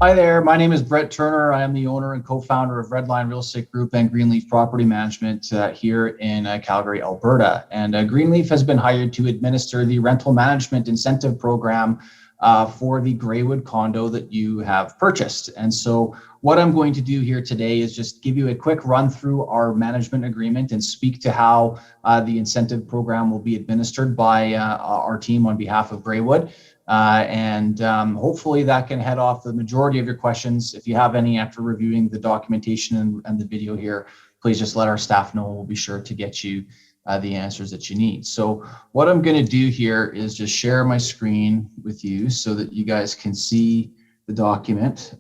Hi there, my name is Brett Turner. I am the owner and co-founder of Redline Real Estate Group and Greenleaf Property Management here in Calgary, Alberta. And Greenleaf has been hired to administer the rental management incentive program for the Greywood condo that you have purchased. And so what I'm going to do here today is just give you a quick run through our management agreement and speak to how the incentive program will be administered by our team on behalf of Greywood. Hopefully that can head off the majority of your questions. If you have any after reviewing the documentation and the video here, please just let our staff know. We'll be sure to get you the answers that you need. So what I'm going to do here is just share my screen with you so that you guys can see the document.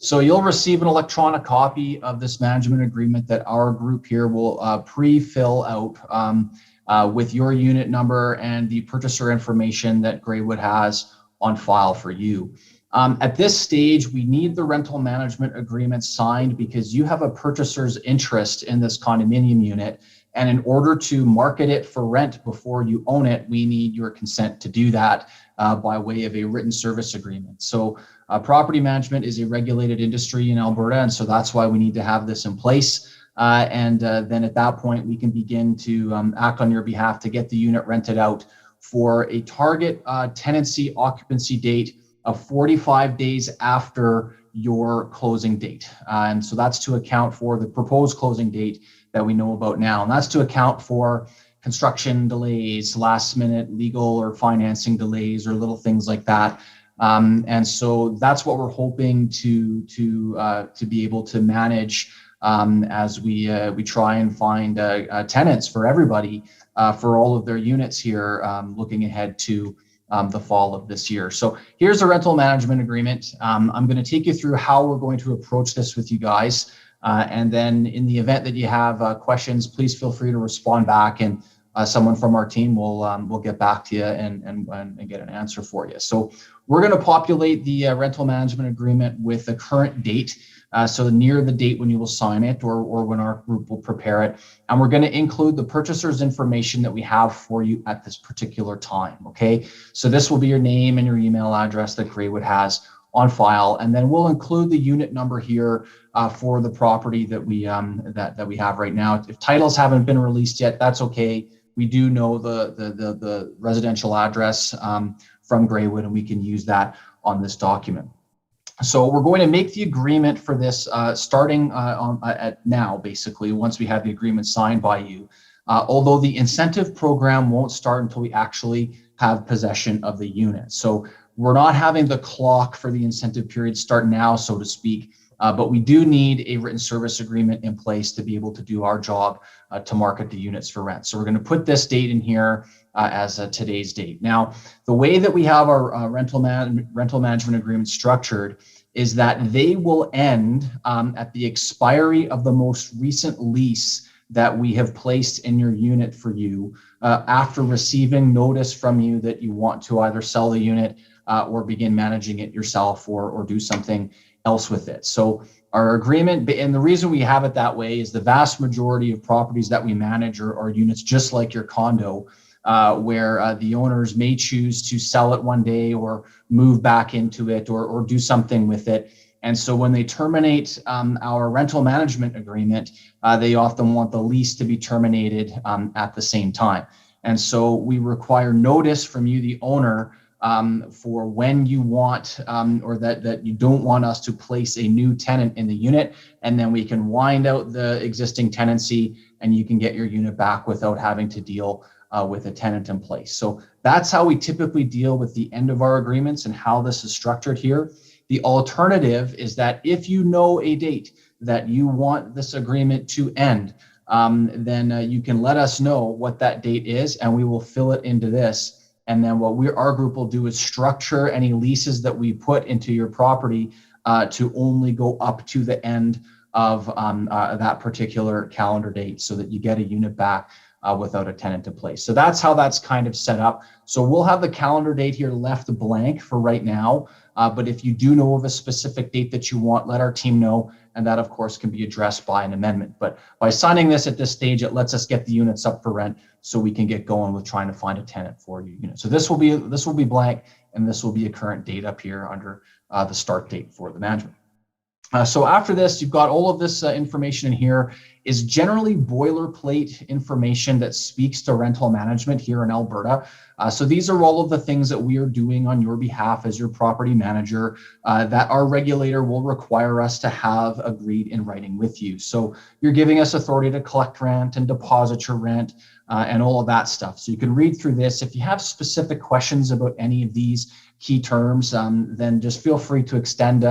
So you'll receive an electronic copy of this management agreement that our group here will pre-fill out with your unit number and the purchaser information that Greywood has on file for you. At this stage, we need the rental management agreement signed because you have a purchaser's interest in this condominium unit. And in order to market it for rent before you own it, we need your consent to do that by way of a written service agreement. So property management is a regulated industry in Alberta, and so that's why we need to have this in place. Then at that point, we can begin to act on your behalf to get the unit rented out for a target tenancy occupancy date of 45 days after your closing date. And so that's to account for the proposed closing date that we know about now. And that's to account for construction delays, last minute legal or financing delays, or little things like that. And so that's what we're hoping to be able to manage as we try and find tenants for everybody for all of their units here, looking ahead to the fall of this year. So here's a rental management agreement. I'm going to take you through how we're going to approach this with you guys. And then in the event that you have questions, please feel free to respond back, and someone from our team will get back to you and get an answer for you. So we're going to populate the rental management agreement with the current date. So near the date when you will sign it, or when our group will prepare it. And we're going to include the purchaser's information that we have for you at this particular time, okay? So this will be your name and your email address that Greywood has on file. And then we'll include the unit number here for the property that we have right now. If titles haven't been released yet, that's okay. We do know the residential address from Greywood, and we can use that on this document. So we're going to make the agreement for this starting at now, basically, once we have the agreement signed by you. Although the incentive program won't start until we actually have possession of the unit. So we're not having the clock for the incentive period start now, so to speak, but we do need a written service agreement in place to be able to do our job to market the units for rent. So we're going to put this date in here as today's date. Now, the way that we have our rental management agreement structured is that they will end at the expiry of the most recent lease that we have placed in your unit for you after receiving notice from you that you want to either sell the unit or begin managing it yourself, or do something else with it. So our agreement, and the reason we have it that way is the vast majority of properties that we manage are units just like your condo, where the owners may choose to sell it one day or move back into it, or do something with it. And so when they terminate our rental management agreement, they often want the lease to be terminated at the same time. And so we require notice from you, the owner, for when you want or that you don't want us to place a new tenant in the unit, and then we can wind out the existing tenancy and you can get your unit back without having to deal with a tenant in place. So that's how we typically deal with the end of our agreements and how this is structured here. The alternative is that if you know a date that you want this agreement to end, then you can let us know what that date is, and we will fill it into this. And then what our group will do is structure any leases that we put into your property to only go up to the end of that particular calendar date, so that you get a unit back without a tenant in place. So that's how that's kind of set up. So we'll have the calendar date here left blank for right now. But if you do know of a specific date that you want, let our team know. And that, of course, can be addressed by an amendment. But by signing this at this stage, it lets us get the units up for rent so we can get going with trying to find a tenant for your unit. So this will be blank, and this will be a current date up here under the start date for the management. So after this, you've got all of this information in here is generally boilerplate information that speaks to rental management here in Alberta. So these are all of the things that we are doing on your behalf as your property manager that our regulator will require us to have agreed in writing with you. So you're giving us authority to collect rent and deposit your rent and all of that stuff. So you can read through this. If you have specific questions about any of these key terms, then just feel free to extend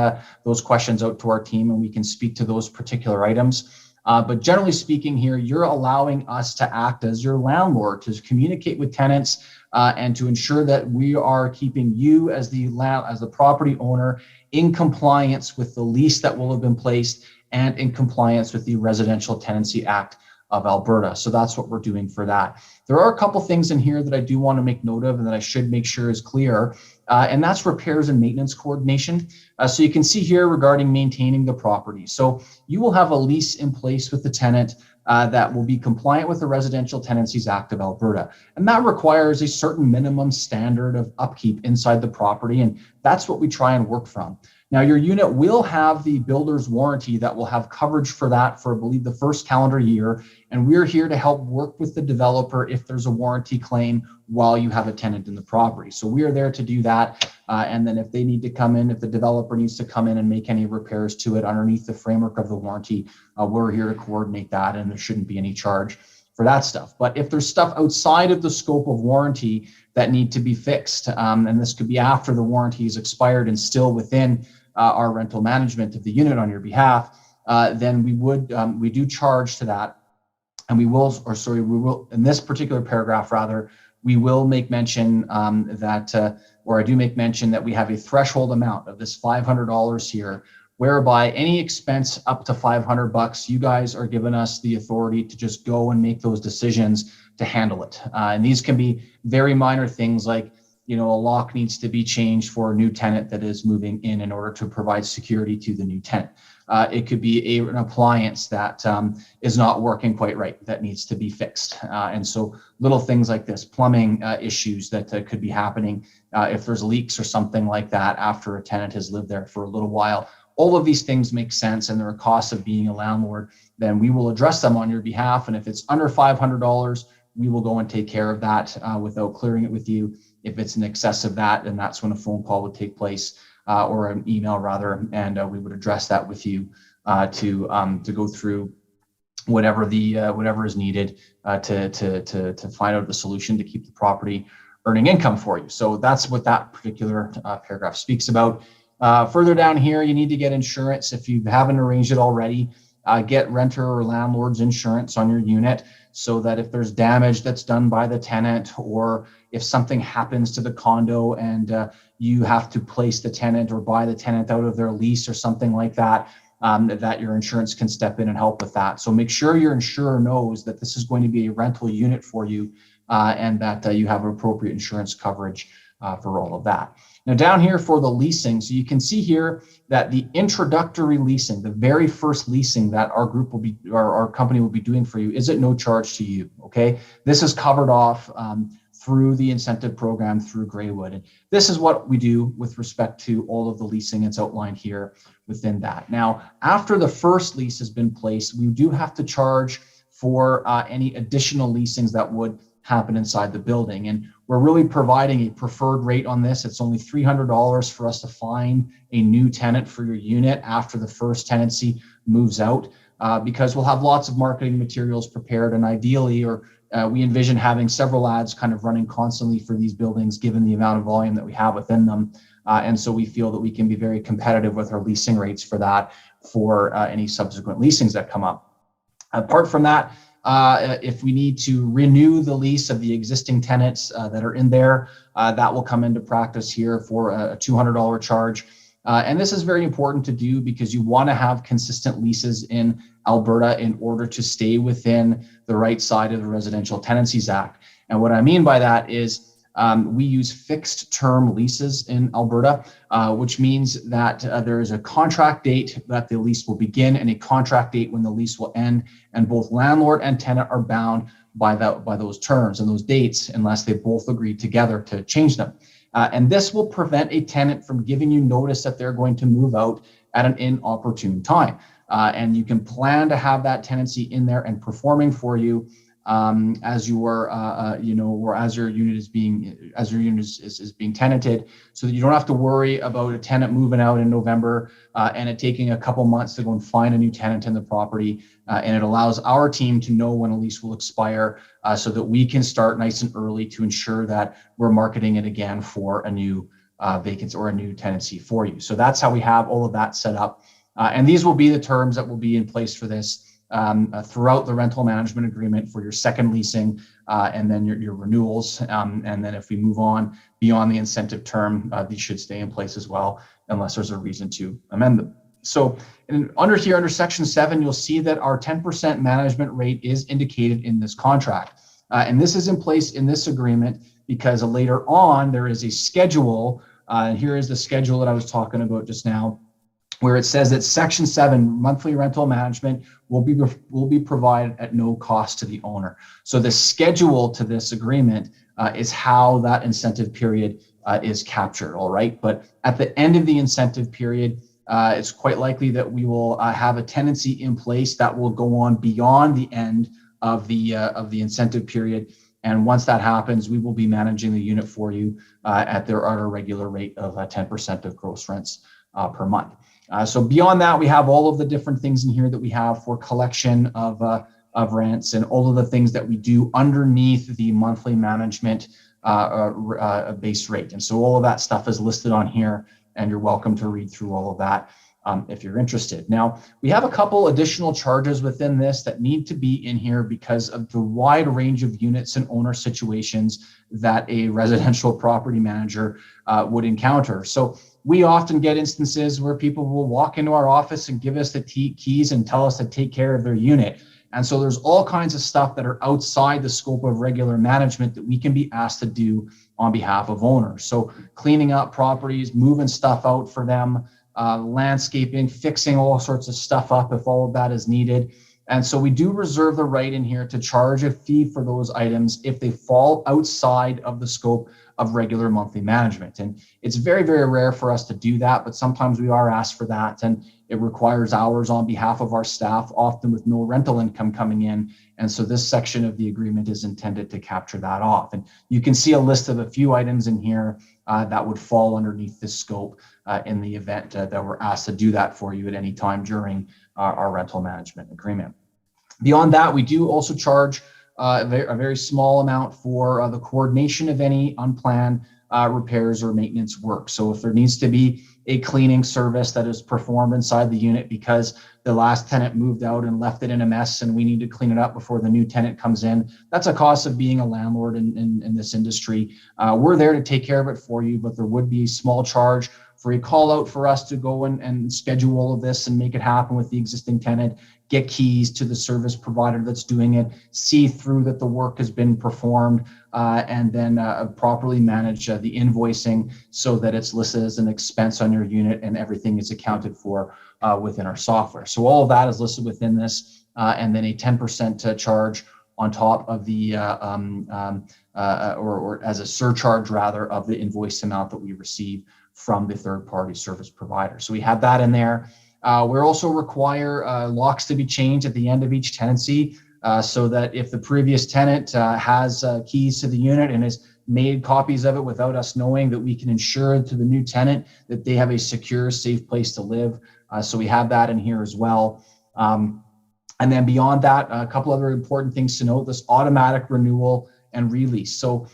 those questions out to our team and we can speak to those particular items. But generally speaking here, you're allowing us to act as your landlord to communicate with tenants and to ensure that we are keeping you as the property owner in compliance with the lease that will have been placed and in compliance with the Residential Tenancy Act of Alberta. So that's what we're doing for that. There are a couple things in here that I do want to make note of and that I should make sure is clear, and that's repairs and maintenance coordination. So you can see here regarding maintaining the property. So you will have a lease in place with the tenant that will be compliant with the Residential Tenancies Act of Alberta. And that requires a certain minimum standard of upkeep inside the property, and that's what we try and work from. Now, your unit will have the builder's warranty that will have coverage for that for, I believe, the first calendar year. And we're here to help work with the developer if there's a warranty claim while you have a tenant in the property. So we are there to do that. And then if they need to come in, if the developer needs to come in and make any repairs to it underneath the framework of the warranty, we're here to coordinate that, and there shouldn't be any charge for that stuff. But if there's stuff outside of the scope of warranty that need to be fixed, and this could be after the warranty is expired and still within our rental management of the unit on your behalf, then we do charge to that. And we will, in this particular paragraph rather, we will make mention or I do make mention that we have a threshold amount of this $500 here, whereby any expense up to $500, you guys are giving us the authority to just go and make those decisions to handle it. And these can be very minor things like, a lock needs to be changed for a new tenant that is moving in order to provide security to the new tenant. It could be an appliance that is not working quite right that needs to be fixed. And so little things like this, plumbing issues that could be happening if there's leaks or something like that after a tenant has lived there for a little while. All of these things make sense and there are costs of being a landlord, then we will address them on your behalf. And if it's under $500, we will go and take care of that without clearing it with you. If it's in excess of that, then that's when a phone call would take place or an email rather, and we would address that with you to go through whatever is needed to find out the solution to keep the property earning income for you. So that's what that particular paragraph speaks about. Further down here, you need to get insurance if you haven't arranged it already. Get renter or landlord's insurance on your unit so that if there's damage that's done by the tenant or if something happens to the condo and you have to place the tenant or buy the tenant out of their lease or something like that, that your insurance can step in and help with that. So make sure your insurer knows that this is going to be a rental unit for you and that you have appropriate insurance coverage for all of that. Now down here for the leasing, so you can see here that the introductory leasing, the very first leasing that our group will be, or our company will be doing for you, is at no charge to you, okay? This is covered off through the incentive program through Greywood. And this is what we do with respect to all of the leasing. It's outlined here within that. Now, after the first lease has been placed, we do have to charge for any additional leasings that would happen inside the building. And we're really providing a preferred rate on this. It's only $300 for us to find a new tenant for your unit after the first tenancy moves out, because we'll have lots of marketing materials prepared, and ideally, we envision having several ads kind of running constantly for these buildings given the amount of volume that we have within them. And so we feel that we can be very competitive with our leasing rates for that for any subsequent leasings that come up. Apart from that, if we need to renew the lease of the existing tenants that are in there, that will come into practice here for a $200 charge. And this is very important to do because you want to have consistent leases in Alberta in order to stay within the right side of the Residential Tenancies Act. And what I mean by that is we use fixed term leases in Alberta, which means that there is a contract date that the lease will begin and a contract date when the lease will end, and both landlord and tenant are bound by those terms and those dates unless they both agreed together to change them. And this will prevent a tenant from giving you notice that they're going to move out at an inopportune time. And you can plan to have that tenancy in there and performing for you as your or as your unit is being tenanted, so that you don't have to worry about a tenant moving out in November and it taking a couple months to go and find a new tenant in the property. And it allows our team to know when a lease will expire, so that we can start nice and early to ensure that we're marketing it again for a new vacancy or a new tenancy for you. So that's how we have all of that set up. And these will be the terms that will be in place for this throughout the rental management agreement for your second leasing and then your renewals. And then if we move on beyond the incentive term, these should stay in place as well, unless there's a reason to amend them. So under section 7, you'll see that our 10% management rate is indicated in this contract. And this is in place in this agreement because later on there is a schedule. And here is the schedule that I was talking about just now, where it says that section 7 monthly rental management will be provided at no cost to the owner. So the schedule to this agreement is how that incentive period is captured, all right? But at the end of the incentive period, it's quite likely that we will have a tenancy in place that will go on beyond the end of the incentive period. And once that happens, we will be managing the unit for you at our regular rate of 10% of gross rents per month. So beyond that, we have all of the different things in here that we have for collection of rents and all of the things that we do underneath the monthly management base rate. And so all of that stuff is listed on here, and you're welcome to read through all of that if you're interested. Now, we have a couple additional charges within this that need to be in here because of the wide range of units and owner situations that a residential property manager would encounter. So we often get instances where people will walk into our office and give us the keys and tell us to take care of their unit. And so there's all kinds of stuff that are outside the scope of regular management that we can be asked to do on behalf of owners. So cleaning up properties, moving stuff out for them, landscaping, fixing all sorts of stuff up if all of that is needed. And so we do reserve the right in here to charge a fee for those items if they fall outside of the scope of regular monthly management. And it's very, very rare for us to do that, but sometimes we are asked for that, and it requires hours on behalf of our staff, often with no rental income coming in. And so this section of the agreement is intended to capture that off. And you can see a list of a few items in here that would fall underneath this scope in the event that we're asked to do that for you at any time during our rental management agreement. Beyond that, we do also charge a very small amount for the coordination of any unplanned repairs or maintenance work. So if there needs to be a cleaning service that is performed inside the unit because the last tenant moved out and left it in a mess and we need to clean it up before the new tenant comes in, that's a cost of being a landlord in this industry. We're there to take care of it for you, but there would be a small charge for a call out for us to go and schedule all of this and make it happen with the existing tenant, get keys to the service provider that's doing it, see through that the work has been performed, and then properly manage the invoicing so that it's listed as an expense on your unit and everything is accounted for within our software. So all of that is listed within this, and then a 10% charge on top of the, or as a surcharge rather, of the invoice amount that we receive from the third-party service provider. So we have that in there. We also require locks to be changed at the end of each tenancy so that if the previous tenant has keys to the unit and has made copies of it without us knowing, that we can ensure to the new tenant that they have a secure, safe place to live. So we have that in here as well. And then beyond that, a couple other important things to note: this automatic renewal and release. So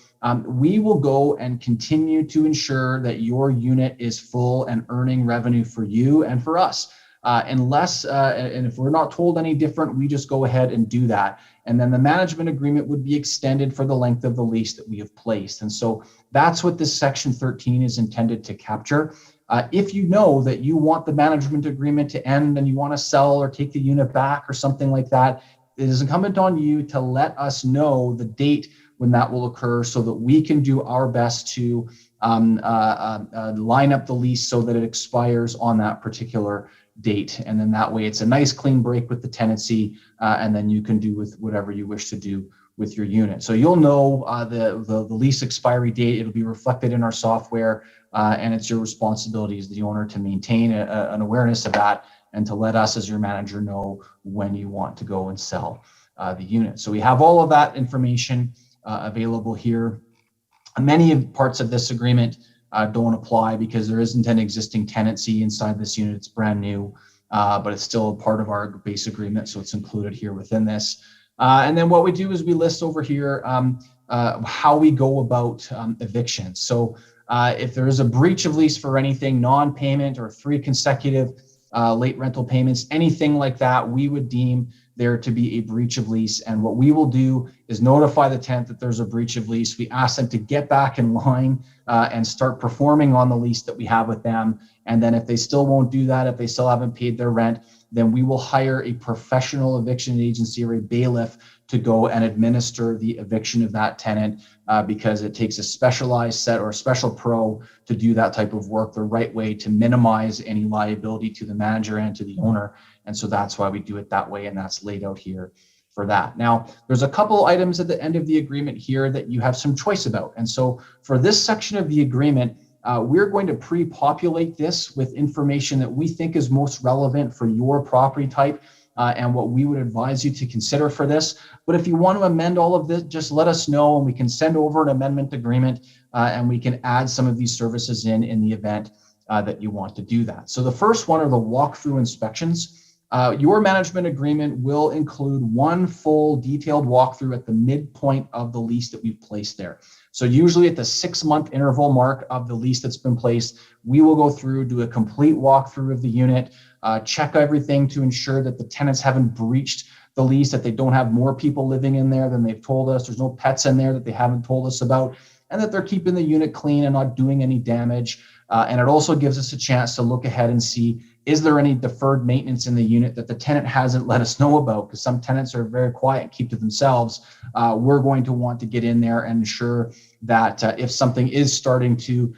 we will go and continue to ensure that your unit is full and earning revenue for you and for us. Unless, and if we're not told any different, we just go ahead and do that. And then the management agreement would be extended for the length of the lease that we have placed. And so that's what this section 13 is intended to capture. If you know that you want the management agreement to end and you want to sell or take the unit back or something like that, it is incumbent on you to let us know the date when that will occur so that we can do our best to line up the lease so that it expires on that particular date. And then that way it's a nice clean break with the tenancy, and then you can do with whatever you wish to do with your unit. So you'll know the lease expiry date. It'll be reflected in our software, and it's your responsibility as the owner to maintain an awareness of that and to let us as your manager know when you want to go and sell the unit. So we have all of that information available here. Many parts of this agreement don't apply because there isn't an existing tenancy inside this unit. It's brand new, but it's still a part of our base agreement, so it's included here within this. And then what we do is we list over here how we go about evictions. So if there is a breach of lease for anything, non-payment or 3 consecutive late rental payments, anything like that, we would deem there to be a breach of lease. And what we will do is notify the tenant that there's a breach of lease. We ask them to get back in line and start performing on the lease that we have with them. And then if they still won't do that, if they still haven't paid their rent, then we will hire a professional eviction agency or a bailiff to go and administer the eviction of that tenant because it takes a specialized set or a special pro to do that type of work the right way to minimize any liability to the manager and to the owner. And so that's why we do it that way, and that's laid out here for that. Now, there's a couple items at the end of the agreement here that you have some choice about. And so for this section of the agreement, we're going to pre-populate this with information that we think is most relevant for your property type and what we would advise you to consider for this. But if you want to amend all of this, just let us know and we can send over an amendment agreement and we can add some of these services in the event that you want to do that. So the first one are the walkthrough inspections. Your management agreement will include one full detailed walkthrough at the midpoint of the lease that we've placed there. So usually at the 6-month interval mark of the lease that's been placed, we will go through, do a complete walkthrough of the unit, check everything to ensure that the tenants haven't breached the lease, that they don't have more people living in there than they've told us. There's no pets in there that they haven't told us about, and that they're keeping the unit clean and not doing any damage. And it also gives us a chance to look ahead and see, is there any deferred maintenance in the unit that the tenant hasn't let us know about? Because some tenants are very quiet and keep to themselves. We're going to want to get in there and ensure that if something is starting to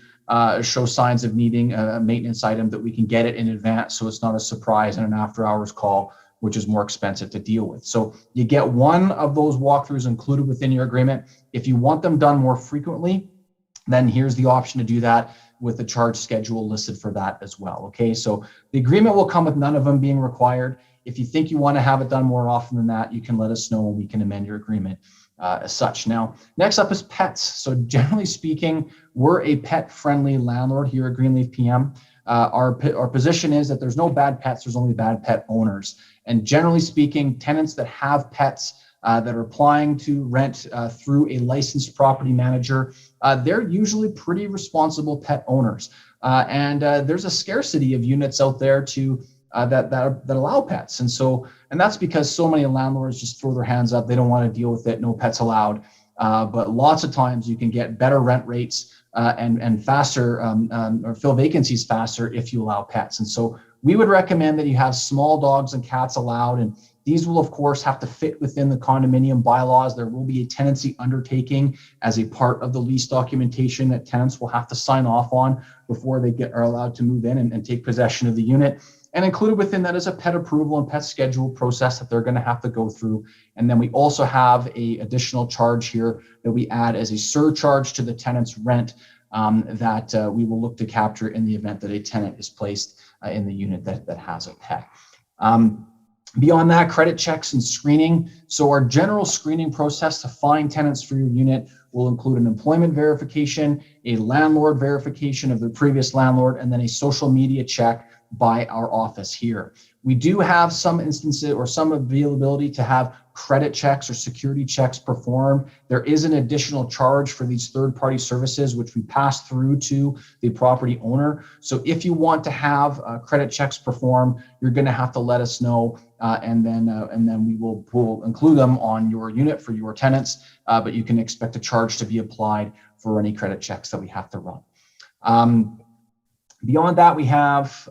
show signs of needing a maintenance item, that we can get it in advance so it's not a surprise and an after hours call, which is more expensive to deal with. So you get one of those walkthroughs included within your agreement. If you want them done more frequently, then here's the option to do that with the charge schedule listed for that as well. Okay, so the agreement will come with none of them being required. If you think you want to have it done more often than that, you can let us know and we can amend your agreement as such. Now, next up is pets. So generally speaking, we're a pet-friendly landlord here at Greenleaf PM. Our position is that there's no bad pets, there's only bad pet owners. And generally speaking, tenants that have pets that are applying to rent through a licensed property manager, they're usually pretty responsible pet owners. And there's a scarcity of units out there to that allow pets. And that's because so many landlords just throw their hands up. They don't want to deal with it. No pets allowed. But lots of times you can get better rent rates and faster or fill vacancies faster if you allow pets. And so we would recommend that you have small dogs and cats allowed, and these will of course have to fit within the condominium bylaws. There will be a tenancy undertaking as a part of the lease documentation that tenants will have to sign off on before they are allowed to move in and take possession of the unit. And included within that is a pet approval and pet schedule process that they're going to have to go through. And then we also have an additional charge here that we add as a surcharge to the tenant's rent that we will look to capture in the event that a tenant is placed in the unit that has a pet. Beyond that, credit checks and screening. So our general screening process to find tenants for your unit will include an employment verification, a landlord verification of the previous landlord, and then a social media check by our office here. We do have some instances or some availability to have credit checks or security checks performed. There is an additional charge for these third-party services, which we pass through to the property owner. So if you want to have credit checks performed, you're going to have to let us know, and then we'll include them on your unit for your tenants. But you can expect a charge to be applied for any credit checks that we have to run. Beyond that, we have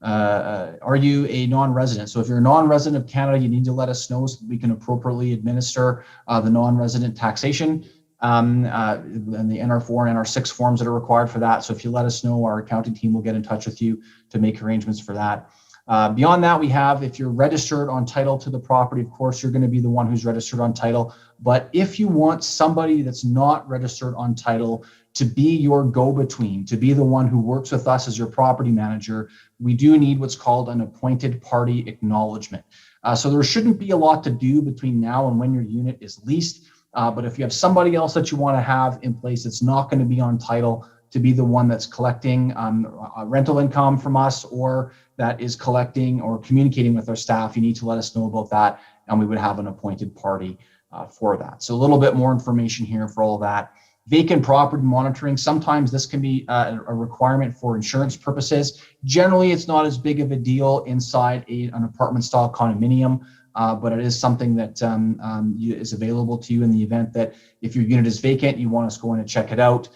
are you a non-resident? So if you're a non-resident of Canada, you need to let us know so that we can appropriately administer the non-resident taxation and the NR4 and NR6 forms that are required for that. So if you let us know, our accounting team will get in touch with you to make arrangements for that. Beyond that, we have, if you're registered on title to the property, of course, you're going to be the one who's registered on title. But if you want somebody that's not registered on title to be your go-between, to be the one who works with us as your property manager, we do need what's called an appointed party acknowledgement. So there shouldn't be a lot to do between now and when your unit is leased. But if you have somebody else that you want to have in place that's not going to be on title, to be the one that's collecting rental income from us, or that is collecting or communicating with our staff, you need to let us know about that, and we would have an appointed party for that. So a little bit more information here for all of that. Vacant property monitoring, sometimes this can be a requirement for insurance purposes. Generally, it's not as big of a deal inside an apartment style condominium, but it is something that is available to you in the event that if your unit is vacant, you want us to go in and check it out.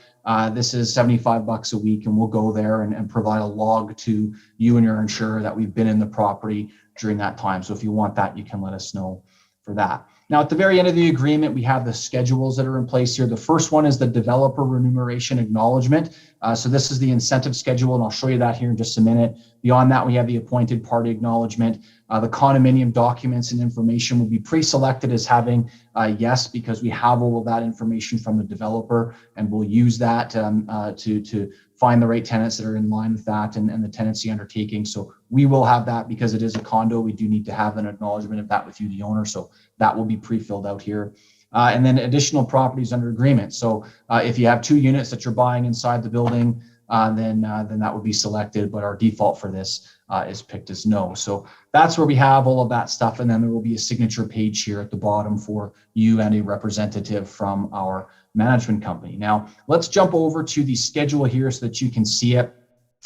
This is $75 a week, and we'll go there and provide a log to you and your insurer that we've been in the property during that time. So if you want that, you can let us know for that. Now, at the very end of the agreement, we have the schedules that are in place here. The first one is the developer remuneration acknowledgement. So this is the incentive schedule, and I'll show you that here in just a minute. Beyond that, we have the appointed party acknowledgement. The condominium documents and information will be pre-selected as having yes, because we have all of that information from the developer, and we'll use that to find the right tenants that are in line with that and the tenancy undertaking. So we will have that because it is a condo. We do need to have an acknowledgement of that with you, the owner. So that will be pre-filled out here. And then additional properties under agreement. So if you have 2 units that you're buying inside the building, then that would be selected. But our default for this is picked as no. So that's where we have all of that stuff. And then there will be a signature page here at the bottom for you and a representative from our management company. Now, let's jump over to the schedule here so that you can see it.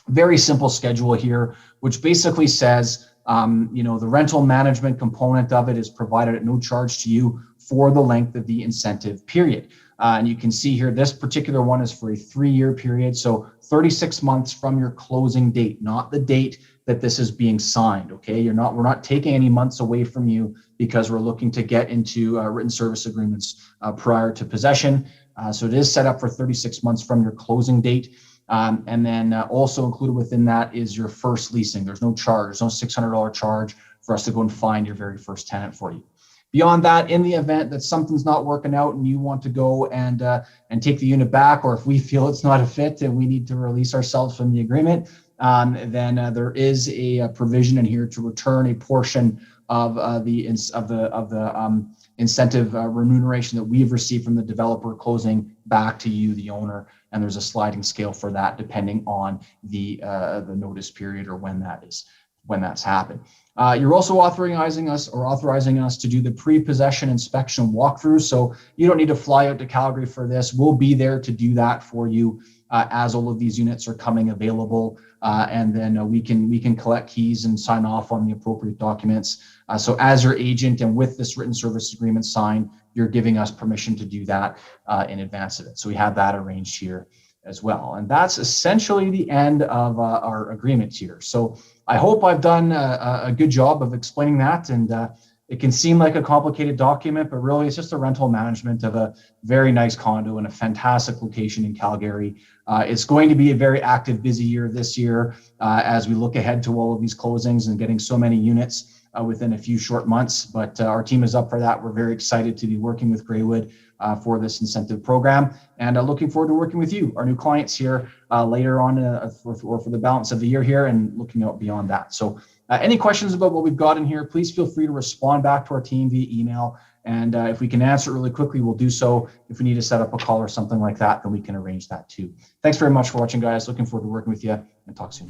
Very simple schedule here, which basically says, the rental management component of it is provided at no charge to you for the length of the incentive period. And you can see here, this particular one is for a 3-year period. So 36 months from your closing date, not the date that this is being signed. Okay. We're not taking any months away from you because we're looking to get into written service agreements prior to possession. So it is set up for 36 months from your closing date. And then also included within that is your first leasing. There's no charge, there's no $600 charge for us to go and find your very first tenant for you. Beyond that, in the event that something's not working out and you want to go and take the unit back, or if we feel it's not a fit and we need to release ourselves from the agreement, then there is a provision in here to return a portion of the incentive remuneration that we've received from the developer closing back to you, the owner. And there's a sliding scale for that depending on the notice period or when that's happened. You're also authorizing us to do the pre-possession inspection walkthrough. So you don't need to fly out to Calgary for this. We'll be there to do that for you as all of these units are coming available. And then we can collect keys and sign off on the appropriate documents. So as your agent and with this written service agreement signed, you're giving us permission to do that in advance of it. So we have that arranged here as well. And that's essentially the end of our agreement here. So I hope I've done a good job of explaining that. And it can seem like a complicated document, but really it's just a rental management of a very nice condo in a fantastic location in Calgary. It's going to be a very active, busy year this year as we look ahead to all of these closings and getting so many units within a few short months. But our team is up for that. We're very excited to be working with Greywood for this incentive program, and looking forward to working with you, our new clients here later on or for the balance of the year here, and looking out beyond that. So any questions about what we've got in here, please feel free to respond back to our team via email. And if we can answer really quickly, we'll do so. If we need to set up a call or something like that, then we can arrange that too. Thanks very much for watching, guys. Looking forward to working with you, and talk soon.